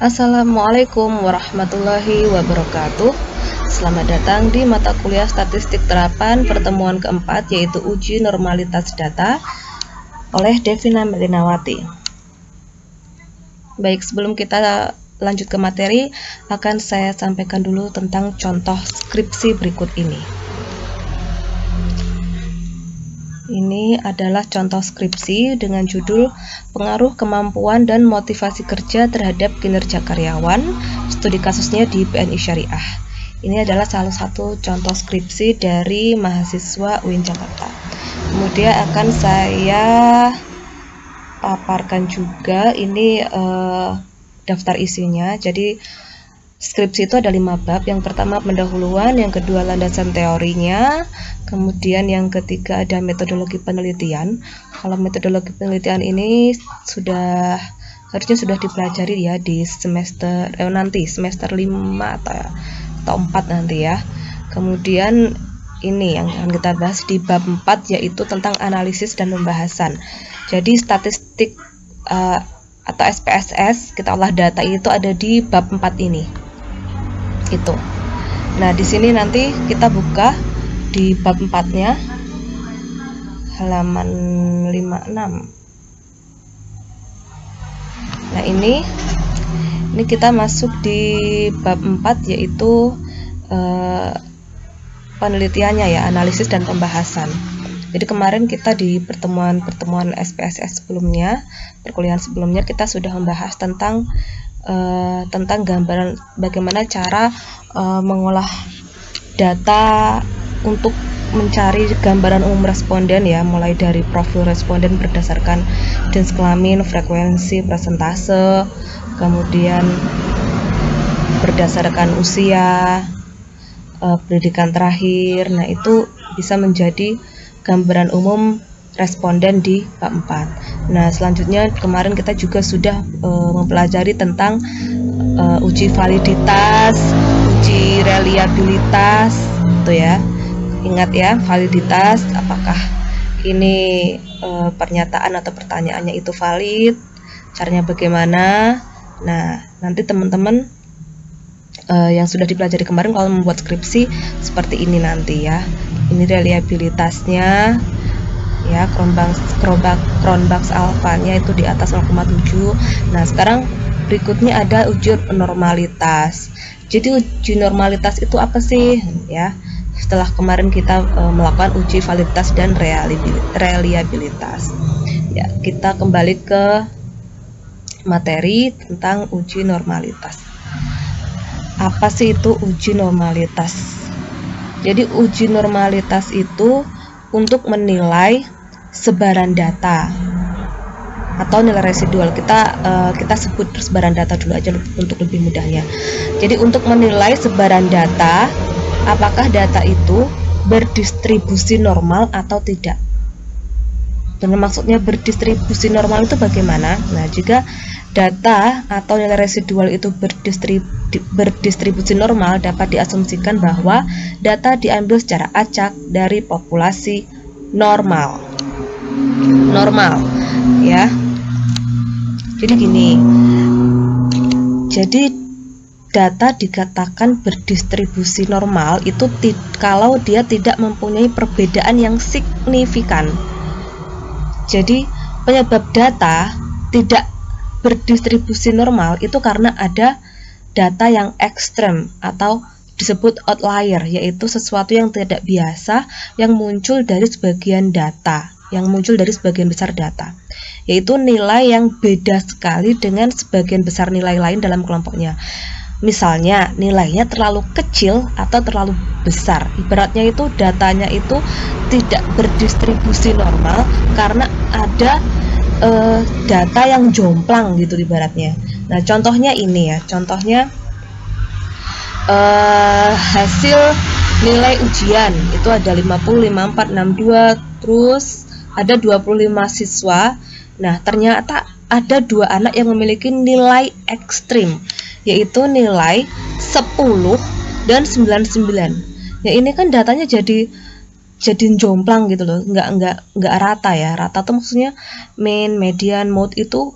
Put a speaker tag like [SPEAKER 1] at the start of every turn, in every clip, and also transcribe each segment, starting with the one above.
[SPEAKER 1] Assalamualaikum warahmatullahi wabarakatuh. Selamat datang di mata kuliah Statistik Terapan pertemuan keempat, yaitu uji normalitas data oleh Devina Melinawati. Baik, sebelum kita lanjut ke materi, akan saya sampaikan dulu tentang contoh skripsi berikut ini. Ini adalah contoh skripsi dengan judul Pengaruh Kemampuan dan Motivasi Kerja Terhadap Kinerja Karyawan, studi kasusnya di BNI Syariah. Ini adalah salah satu contoh skripsi dari mahasiswa UIN Jakarta. Kemudian akan saya paparkan juga ini daftar isinya. Jadi skripsi itu ada 5 bab. Yang pertama pendahuluan, yang kedua landasan teorinya, kemudian yang ketiga ada metodologi penelitian. Kalau metodologi penelitian ini harusnya sudah dipelajari ya di semester nanti semester 5 atau 4 nanti ya. Kemudian ini yang akan kita bahas di bab 4, yaitu tentang analisis dan pembahasan. Jadi statistik atau SPSS, kita olah data, itu ada di bab 4 ini. Itu. Nah, di sini nanti kita buka di bab 4-nya halaman 56. Nah, ini kita masuk di bab 4, yaitu penelitiannya ya, analisis dan pembahasan. Jadi kemarin kita di pertemuan SPSS sebelumnya, perkuliahan sebelumnya, kita sudah membahas tentang gambaran bagaimana cara mengolah data untuk mencari gambaran umum responden ya, mulai dari profil responden berdasarkan jenis kelamin, frekuensi, persentase, kemudian berdasarkan usia, pendidikan terakhir. Nah, itu bisa menjadi gambaran umum responden di bab 4. Nah, selanjutnya kemarin kita juga sudah mempelajari tentang uji validitas, uji reliabilitas, itu ya. Ingat ya, validitas, apakah ini pernyataan atau pertanyaannya itu valid, caranya bagaimana. Nah, nanti teman-teman yang sudah dipelajari kemarin kalau membuat skripsi seperti ini nanti ya. Ini reliabilitasnya ya, Cronbach's alpha-nya itu di atas 0,7. Nah, sekarang berikutnya ada uji normalitas. Jadi uji normalitas itu apa sih ya? Setelah kemarin kita melakukan uji validitas dan reliabilitas. Ya, kita kembali ke materi tentang uji normalitas. Apa sih itu uji normalitas? Jadi uji normalitas itu untuk menilai sebaran data atau nilai residual. Kita sebut sebaran data dulu aja untuk lebih mudahnya. Jadi untuk menilai sebaran data, apakah data itu berdistribusi normal atau tidak. Dan maksudnya berdistribusi normal itu bagaimana? Nah, jika data atau nilai residual itu berdistribusi normal, dapat diasumsikan bahwa data diambil secara acak dari populasi normal ya. Jadi gini, jadi data dikatakan berdistribusi normal itu kalau dia tidak mempunyai perbedaan yang signifikan. Jadi penyebab data tidak berdistribusi normal itu karena ada data yang ekstrem atau disebut outlier, yaitu sesuatu yang tidak biasa yang muncul dari sebagian besar data, yaitu nilai yang beda sekali dengan sebagian besar nilai lain dalam kelompoknya. Misalnya nilainya terlalu kecil atau terlalu besar. Ibaratnya itu datanya itu tidak berdistribusi normal karena ada data yang jomplang gitu ibaratnya. Nah, contohnya ini ya, hasil nilai ujian itu ada 50, 54, 62, terus ada 25 siswa. Nah, ternyata ada 2 anak yang memiliki nilai ekstrim, yaitu nilai 10 dan 99. Ya, ini kan datanya jadi jomplang gitu loh, nggak rata ya. Rata tuh maksudnya mean, median, mode itu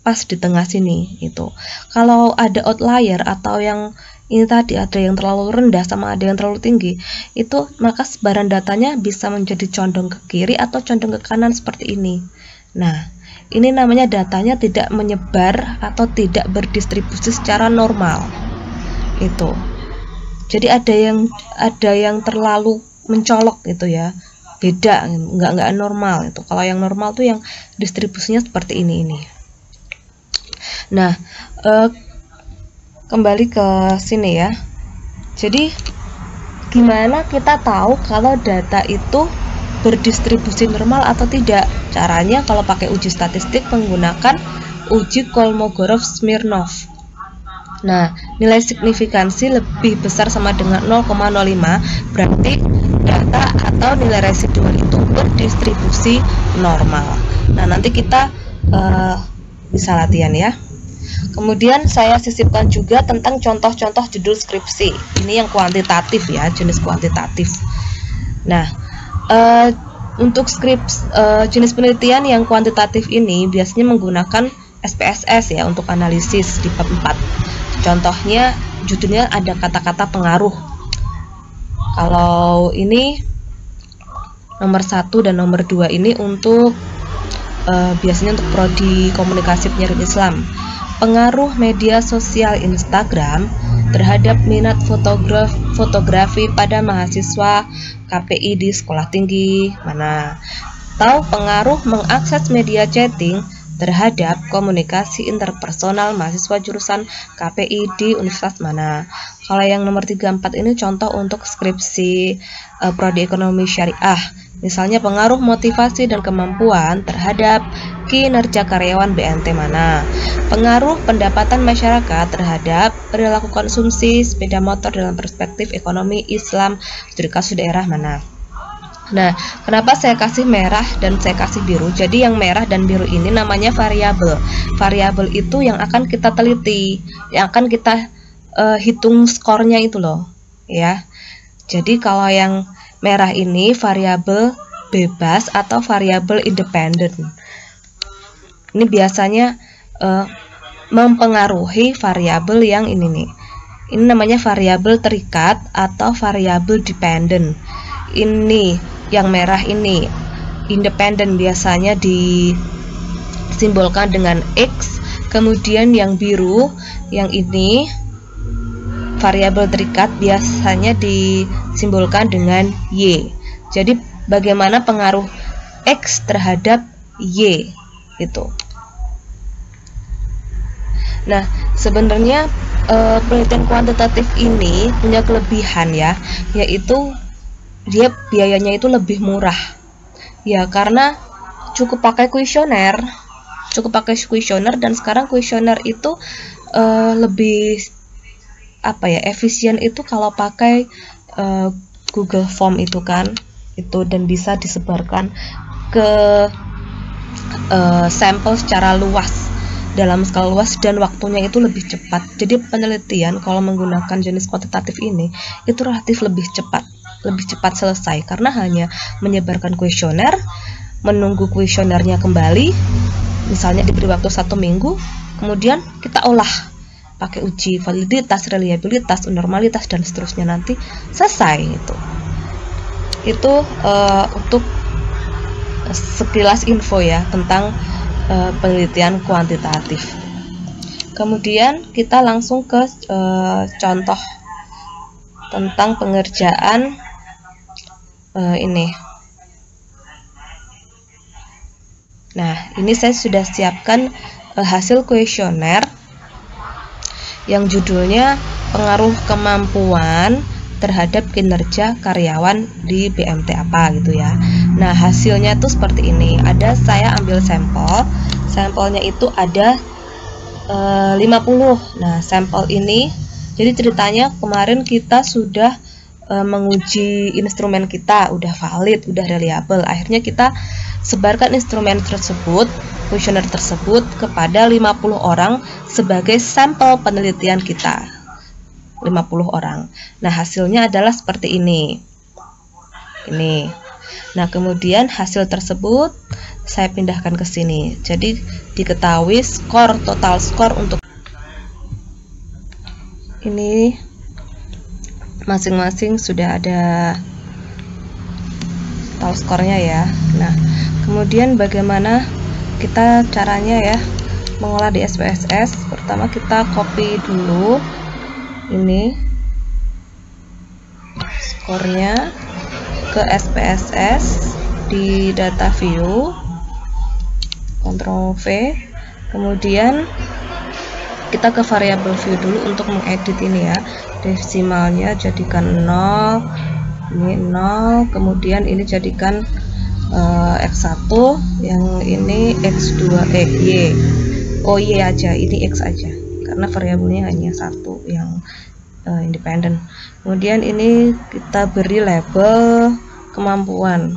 [SPEAKER 1] pas di tengah sini itu. Kalau ada outlier atau yang ini tadi ada yang terlalu rendah sama ada yang terlalu tinggi, itu maka sebaran datanya bisa menjadi condong ke kiri atau condong ke kanan seperti ini. Nah, ini namanya datanya tidak menyebar atau tidak berdistribusi secara normal. Itu. Jadi ada yang terlalu mencolok gitu ya. Beda, nggak normal itu. Kalau yang normal tuh yang distribusinya seperti ini. Nah, kembali ke sini ya. Jadi gimana kita tahu kalau data itu berdistribusi normal atau tidak? Caranya kalau pakai uji statistik menggunakan uji Kolmogorov-Smirnov. Nah, nilai signifikansi lebih besar sama dengan 0,05 berarti data atau nilai residual itu berdistribusi normal. Nah, nanti kita bisa latihan ya. Kemudian saya sisipkan juga tentang contoh-contoh judul skripsi. Ini yang kuantitatif ya, jenis kuantitatif. Nah, untuk jenis penelitian yang kuantitatif ini biasanya menggunakan SPSS ya untuk analisis di bab 4. Contohnya judulnya ada kata-kata pengaruh. Kalau ini nomor 1 dan nomor 2 ini untuk biasanya untuk prodi komunikasi penyiaran Islam. Pengaruh media sosial Instagram terhadap minat fotografi pada mahasiswa KPI di sekolah tinggi mana? Atau pengaruh mengakses media chatting terhadap komunikasi interpersonal mahasiswa jurusan KPI di universitas mana? Kalau yang nomor 3, 4 ini contoh untuk skripsi prodi ekonomi syariah. Misalnya pengaruh motivasi dan kemampuan terhadap kinerja karyawan BNT mana? Pengaruh pendapatan masyarakat terhadap perilaku konsumsi sepeda motor dalam perspektif ekonomi Islam studi kasus daerah mana? Nah, kenapa saya kasih merah dan saya kasih biru? Jadi yang merah dan biru ini namanya variabel. Variabel itu yang akan kita teliti, yang akan kita hitung skornya itu loh, ya. Jadi kalau yang merah ini variabel bebas atau variabel independen. Ini biasanya mempengaruhi variabel yang ini nih. Ini namanya variabel terikat atau variabel dependent. Ini yang merah ini independen biasanya disimbolkan dengan X. Kemudian yang biru yang ini variabel terikat biasanya disimbolkan dengan Y. Jadi bagaimana pengaruh X terhadap Y itu. Nah, sebenarnya penelitian kuantitatif ini punya kelebihan ya, yaitu dia biayanya itu lebih murah. Ya, karena cukup pakai kuesioner dan sekarang kuesioner itu lebih efisien itu kalau pakai Google Form itu kan itu, dan bisa disebarkan ke sampel secara luas dalam skala luas dan waktunya itu lebih cepat. Jadi penelitian kalau menggunakan jenis kuantitatif ini itu relatif lebih cepat selesai karena hanya menyebarkan kuesioner, menunggu kuesionernya kembali, misalnya diberi waktu 1 minggu, kemudian kita olah pakai uji validitas, reliabilitas, normalitas dan seterusnya, nanti selesai itu. Itu untuk sekilas info ya tentang penelitian kuantitatif. Kemudian kita langsung ke contoh tentang pengerjaan ini. Nah, ini saya sudah siapkan hasil kuesioner yang judulnya pengaruh kemampuan terhadap kinerja karyawan di BMT apa gitu ya. Nah, hasilnya tuh seperti ini. Saya ambil sampelnya itu ada 50. Nah, sampel ini jadi ceritanya kemarin kita sudah menguji instrumen kita, udah valid, udah reliable. Akhirnya kita sebarkan instrumen tersebut, kuesioner tersebut kepada 50 orang sebagai sampel penelitian kita. 50 orang. Nah, hasilnya adalah seperti ini. Ini. Nah, kemudian hasil tersebut saya pindahkan ke sini. Jadi diketahui total skor untuk ini masing-masing sudah ada total skornya ya. Nah, kemudian bagaimana kita caranya ya mengolah di SPSS? Pertama kita copy dulu ini skornya ke SPSS di data view, Ctrl V, kemudian kita ke variabel view dulu untuk mengedit ini ya, desimalnya jadikan 0, ini 0, kemudian ini jadikan X1, yang ini X2, Y, oh Y aja, ini X aja, karena variabelnya hanya satu yang independen. Kemudian ini kita beri label kemampuan,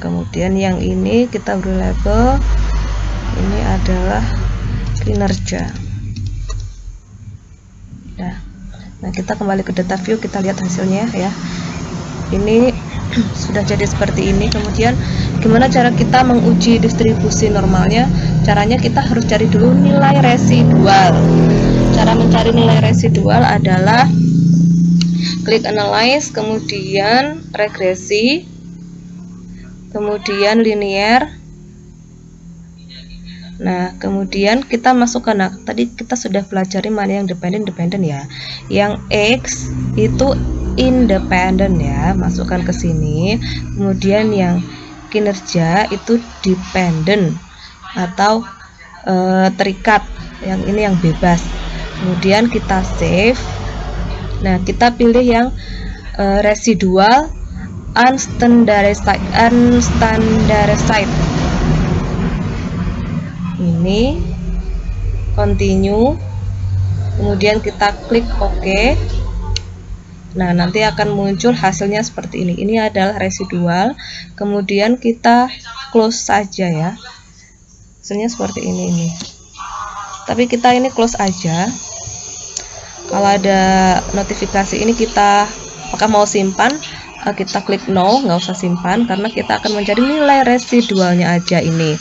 [SPEAKER 1] kemudian yang ini kita beri label ini adalah kinerja. Nah, kita kembali ke data view, kita lihat hasilnya ya. Ini sudah jadi seperti ini. Kemudian gimana cara kita menguji distribusi normalnya? Caranya kita harus cari dulu nilai residual. Cara mencari nilai residual adalah klik analyze, kemudian regresi, kemudian linear. Nah, kemudian kita masukkan, nah, tadi kita sudah pelajari mana yang dependen ya. Yang X itu independen ya, masukkan ke sini. Kemudian yang kinerja itu dependen atau terikat, yang ini yang bebas. Kemudian kita save. Nah, kita pilih yang residual unstandarized. Ini continue, kemudian kita klik OK. Nah, nanti akan muncul hasilnya seperti ini. Ini adalah residual, kemudian kita close saja ya. Hasilnya seperti ini. Tapi kita ini close aja. Kalau ada notifikasi ini kita apakah mau simpan, kita klik no, nggak usah simpan karena kita akan mencari nilai residualnya aja ini.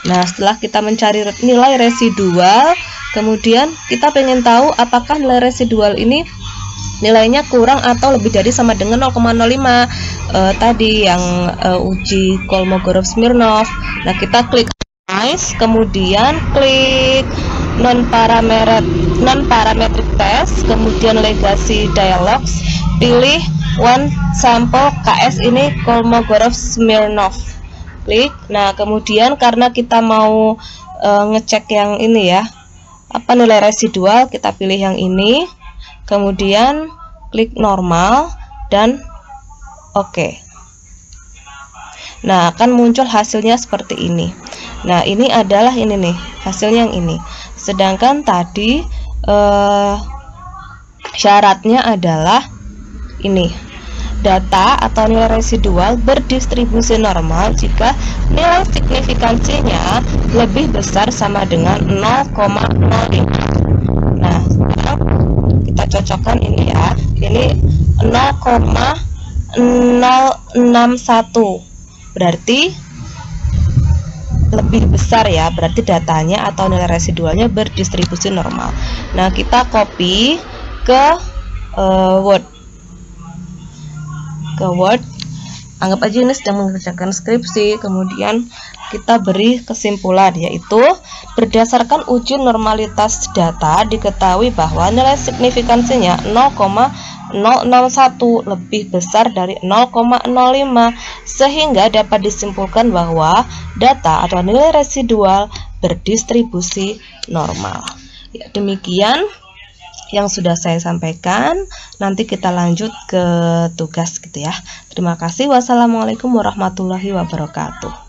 [SPEAKER 1] Nah, setelah kita mencari nilai residual, kemudian kita pengen tahu apakah nilai residual ini nilainya kurang atau lebih dari sama dengan 0,05 tadi yang uji Kolmogorov-Smirnov. Nah, kita klik analyze, kemudian klik non parametric test, kemudian legacy dialogs, pilih one sample KS ini Kolmogorov-Smirnov. Klik. Nah, kemudian karena kita mau ngecek yang ini ya, apa nilai residual, kita pilih yang ini, kemudian klik normal dan oke. Nah, akan muncul hasilnya seperti ini. Nah, ini adalah ini nih, hasilnya yang ini. Sedangkan tadi syaratnya adalah ini, data atau nilai residual berdistribusi normal jika nilai signifikansinya lebih besar sama dengan 0,05. Nah, sekarang kita cocokkan ini ya. Ini 0,061. Berarti lebih besar ya, berarti datanya atau nilai residualnya berdistribusi normal. Nah, kita copy ke Word. Anggap aja ini sedang mengerjakan skripsi, kemudian kita beri kesimpulan, yaitu berdasarkan uji normalitas data diketahui bahwa nilai signifikansinya 0,061 lebih besar dari 0,05, sehingga dapat disimpulkan bahwa data atau nilai residual berdistribusi normal. Ya, demikian yang sudah saya sampaikan. Nanti kita lanjut ke tugas gitu ya. Terima kasih. Wassalamualaikum warahmatullahi wabarakatuh.